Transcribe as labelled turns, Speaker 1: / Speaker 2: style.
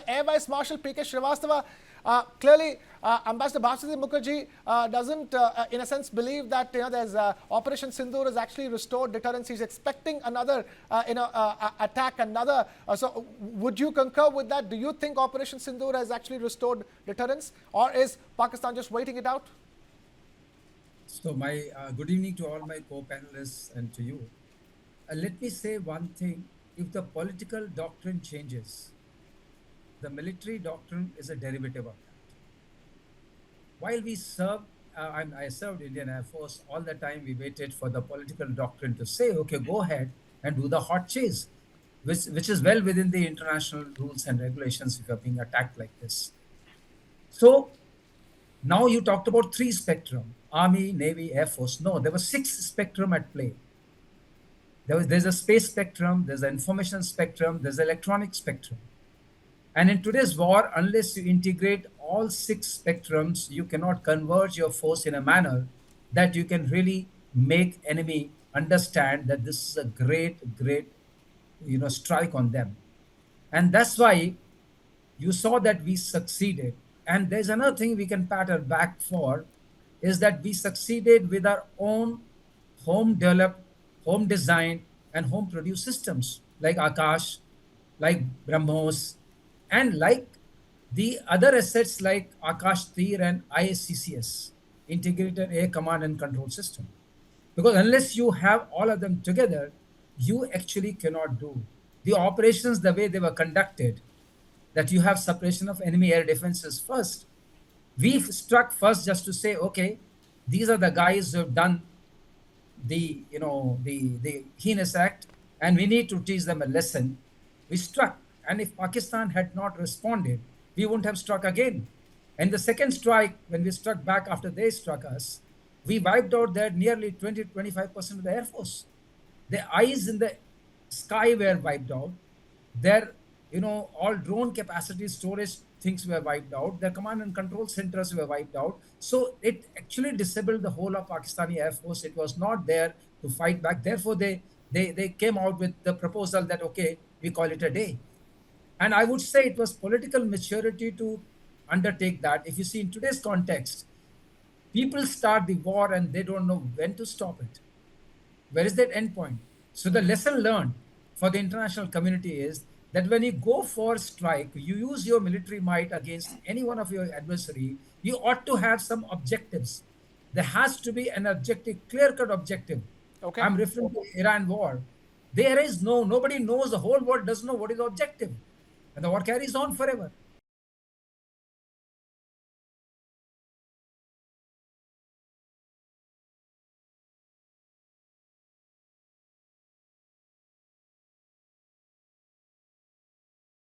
Speaker 1: Air Vice Marshal P.K. Srivastava. Clearly, Ambassador Bhaskar Mukherjee doesn't, in a sense, believe that there's Operation Sindoor has actually restored deterrence. He's expecting another, attack, another. So, would you concur with that? Do you think Operation Sindoor has actually restored deterrence, or is Pakistan just waiting it out?
Speaker 2: So, my good evening to all my co-panelists and to you. Let me say one thing: if the political doctrine changes, the military doctrine is a derivative of that. While we served, I served Indian Air Force all the time. We waited for the political doctrine to say, "Okay, go ahead and do the hot chase," which is well within the international rules and regulations if you're being attacked like this. So now you talked about three spectrum: Army, Navy, Air Force. No, there were six spectrum at play. There's a space spectrum, there's an information spectrum, there's electronic spectrum. And in today's war, unless you integrate all six spectrums, you cannot converge your force in a manner that you can really make enemy understand that this is a great strike on them. And that's why you saw that we succeeded. And there's another thing we can pat our back for, is that we succeeded with our own home developed, home designed, and home produced systems like Akash, like BrahMos, and like the other assets like Akash Tir and ISCCS, Integrated Air Command and Control System. Because unless you have all of them together, you actually cannot do the operations the way they were conducted, that you have separation of enemy air defenses first. We struck first just to say, okay, these are the guys who have done the heinous act, and we need to teach them a lesson. We struck, and if Pakistan had not responded, we wouldn't have struck again. And the second strike, when we struck back after they struck us, we wiped out there nearly 20-25% of the Air Force. The eyes in the sky were wiped out. Their, all drone capacity storage things were wiped out. Their command and control centers were wiped out. So it actually disabled the whole of Pakistani Air Force. It was not there to fight back. Therefore, they came out with the proposal that, okay, we call it a day. And I would say it was political maturity to undertake that. If you see in today's context, people start the war and they don't know when to stop it. Where is that end point? So the lesson learned for the international community is that when you go for strike, you use your military might against any one of your adversary, you ought to have some objectives. There has to be an objective, clear-cut objective.
Speaker 1: Okay.
Speaker 2: I'm referring to Iran war. There is nobody knows, the whole world doesn't know what is the objective. And the war carries on forever.